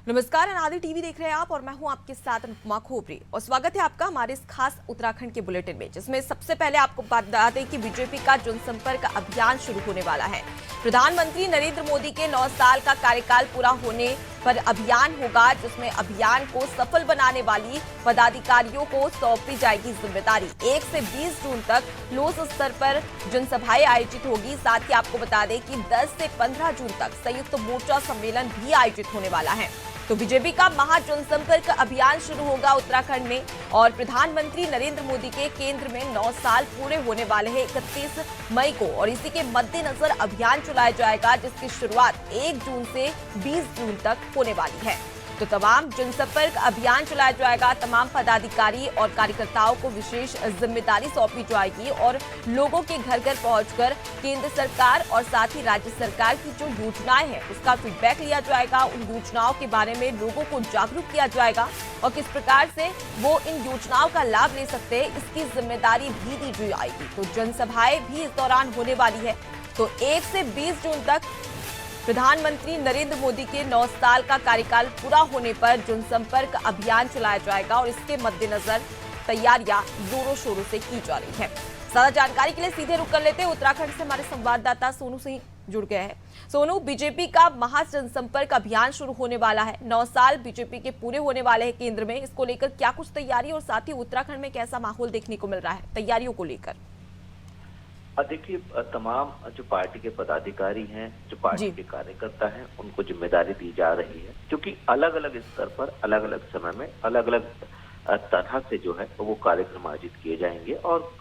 नमस्कार, अनादि टीवी देख रहे हैं आप और मैं हूं आपके साथ अनुपमा खोपरी और स्वागत है आपका हमारे इस खास उत्तराखंड के बुलेटिन में, जिसमें सबसे पहले आपको बता दें कि बीजेपी का जनसंपर्क अभियान शुरू होने वाला है। प्रधानमंत्री नरेंद्र मोदी के 9 साल का कार्यकाल पूरा होने पर अभियान होगा, जिसमें अभियान को सफल बनाने वाली पदाधिकारियों को सौंपी जाएगी जिम्मेदारी। 1 से 20 जून तक लोक स्तर पर जनसभाएं आयोजित होगी। साथ ही आपको बता दें कि 10 से 15 जून तक संयुक्त मोर्चा सम्मेलन भी आयोजित होने वाला है। तो बीजेपी का महा जनसंपर्क अभियान शुरू होगा उत्तराखंड में और प्रधानमंत्री नरेंद्र मोदी के केंद्र में 9 साल पूरे होने वाले हैं 31 मई को, और इसी के मद्देनजर अभियान चलाया जाएगा, जिसकी शुरुआत 1 जून से 20 जून तक होने वाली है। तो तमाम जनसंपर्क अभियान चलाया जाएगा। तमाम पदाधिकारी और कार्यकर्ताओं को विशेष जिम्मेदारी सौंपी जाएगी और लोगों के घर घर पहुंचकर केंद्र सरकार और साथ ही राज्य सरकार की जो योजनाएं हैं उसका फीडबैक लिया जाएगा। उन योजनाओं के बारे में लोगों को जागरूक किया जाएगा और किस प्रकार से वो इन योजनाओं का लाभ ले सकते हैं, इसकी जिम्मेदारी भी दी जाएगी। तो जनसभाएं भी इस दौरान होने वाली है। तो 1 से 20 जून तक प्रधानमंत्री नरेंद्र मोदी के 9 साल का कार्यकाल पूरा होने पर जनसंपर्क अभियान चलाया जाएगा और इसके मद्देनजर तैयारियां जोरों शोरों से की जा रही है। ज्यादा जानकारी के लिए सीधे रुक कर लेते हैं उत्तराखंड से हमारे संवाददाता सोनू सिंह जुड़ गए हैं। सोनू, बीजेपी का महा जनसंपर्क अभियान शुरू होने वाला है। 9 साल बीजेपी के पूरे होने वाले हैं केंद्र में। इसको लेकर क्या कुछ तैयारी और साथ ही उत्तराखंड में कैसा माहौल देखने को मिल रहा है तैयारियों को लेकर? देखिए, तमाम जो पार्टी के पदाधिकारी हैं, जो पार्टी के कार्यकर्ता हैं, उनको जिम्मेदारी दी जा रही है, क्योंकि अलग अलग स्तर पर अलग अलग समय में अलग अलग तरह से जो है वो कार्यक्रम आयोजित किए जाएंगे। और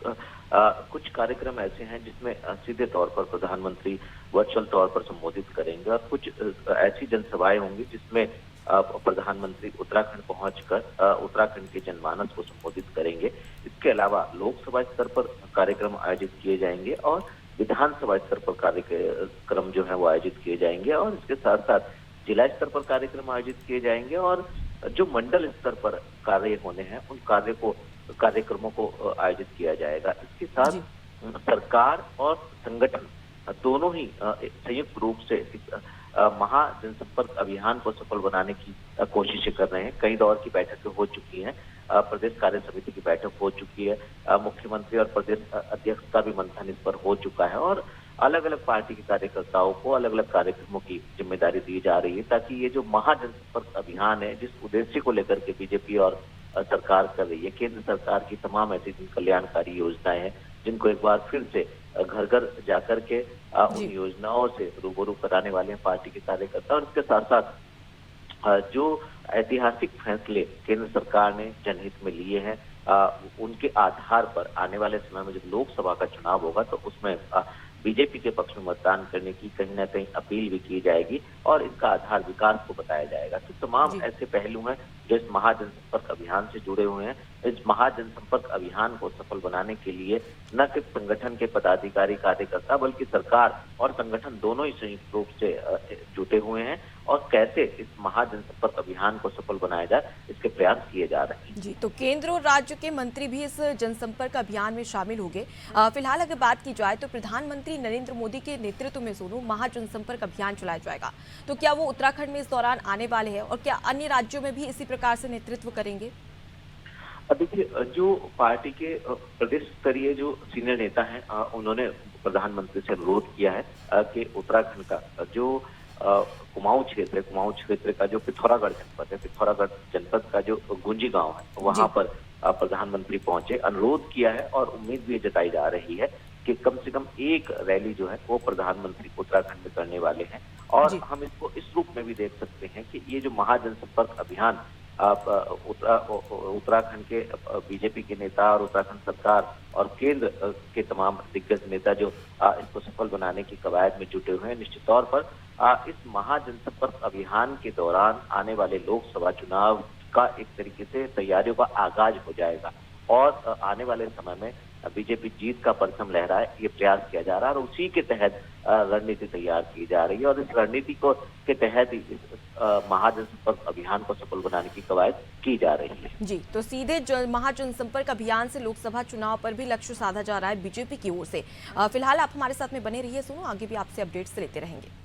कुछ कार्यक्रम ऐसे हैं जिसमें सीधे तौर पर प्रधानमंत्री वर्चुअल तौर पर संबोधित करेंगे और कुछ ऐसी जनसभाएं होंगी जिसमें प्रधानमंत्री उत्तराखंड पहुंचकर उत्तराखंड के जनमानस को संबोधित करेंगे। इसके अलावा लोकसभा स्तर पर कार्यक्रम आयोजित किए जाएंगे और विधानसभा स्तर पर कार्यक्रम जो है वो आयोजित किए जाएंगे और इसके साथ साथ जिला स्तर पर कार्यक्रम आयोजित किए जाएंगे और जो मंडल स्तर पर कार्य होने हैं उन कार्यक्रमों को आयोजित किया जाएगा। इसके साथ सरकार और संगठन दोनों ही संयुक्त रूप से महा जनसंपर्क अभियान को सफल बनाने की कोशिशें कर रहे हैं। कई दौर की बैठकें हो चुकी हैं, प्रदेश कार्य समिति की बैठक हो चुकी है, मुख्यमंत्री और प्रदेश अध्यक्ष का भी मंथन इस पर हो चुका है और अलग अलग पार्टी के कार्यकर्ताओं को अलग अलग कार्यक्रमों की जिम्मेदारी दी जा रही है, ताकि ये जो महा जनसंपर्क अभियान है, जिस उद्देश्य को लेकर के बीजेपी और सरकार कर रही है, केंद्र सरकार की तमाम ऐसी कल्याणकारी योजनाएं हैं जिनको एक बार फिर से घर घर जाकर के उन योजनाओं से रूबरू कराने वाले हैं पार्टी के कार्यकर्ता। और इसके साथ साथ जो ऐतिहासिक फैसले केंद्र सरकार ने जनहित में लिए हैं, उनके आधार पर आने वाले समय में जब लोकसभा का चुनाव होगा तो उसमें बीजेपी के पक्ष में मतदान करने की कहीं ना कहीं अपील भी की जाएगी और इसका आधार विकास को बताया जाएगा। तो तमाम ऐसे पहलू हैं जो इस महा जनसंपर्क अभियान से जुड़े हुए हैं। इस महा जनसंपर्क अभियान को सफल बनाने के लिए न सिर्फ संगठन के पदाधिकारी कार्यकर्ता बल्कि सरकार और संगठन दोनों ही संयुक्त रूप से जुटे हुए हैं और कैसे इस महा जनसंपर्क अभियान को सफल बनाया जाए इसके प्रयास किए जा रहे हैं। जी, तो केंद्र और राज्य के मंत्री भी इस जनसंपर्क अभियान में शामिल होंगे। फिलहाल अगर बात की जाए तो प्रधानमंत्री नरेंद्र मोदी के नेतृत्व में सोनू महा जनसंपर्क अभियान चलाया जाएगा, तो क्या वो उत्तराखंड में इस दौरान आने वाले हैं और क्या अन्य राज्यों में भी इसी प्रकार से नेतृत्व करेंगे? देखिए, जो पार्टी के प्रदेश स्तरीय जो सीनियर नेता हैं उन्होंने प्रधानमंत्री से अनुरोध किया है कि उत्तराखंड का जो कुमाऊं क्षेत्र का जो पिथौरागढ़ जनपद है, पिथौरागढ़ जनपद का जो गुंजी गांव है, वहां पर प्रधानमंत्री पहुंचे, अनुरोध किया है और उम्मीद भी जताई जा रही है कि कम से कम एक रैली जो है वो प्रधानमंत्री उत्तराखंड में करने वाले हैं। और हम इसको इस रूप में भी देख सकते हैं कि ये जो महा जनसंपर्क अभियान उत्तराखंड के बीजेपी के नेता और उत्तराखंड सरकार और केंद्र के तमाम दिग्गज नेता जो इसको सफल बनाने की कवायद में जुटे हुए हैं, निश्चित तौर पर इस महा जनसंपर्क अभियान के दौरान आने वाले लोकसभा चुनाव का एक तरीके से तैयारियों का आगाज हो जाएगा और आने वाले समय में बीजेपी जीत का परचम लहराए ये प्रयास किया जा रहा है और उसी के तहत रणनीति तैयार की जा रही है और इस रणनीति को के तहत ही महा जनसंपर्क अभियान को सफल बनाने की कवायद की जा रही है। जी, तो सीधे महा जनसंपर्क अभियान से लोकसभा चुनाव पर भी लक्ष्य साधा जा रहा है बीजेपी की ओर से। फिलहाल आप हमारे साथ में बने रहिए, सुनो आगे भी आपसे अपडेट्स लेते रहेंगे।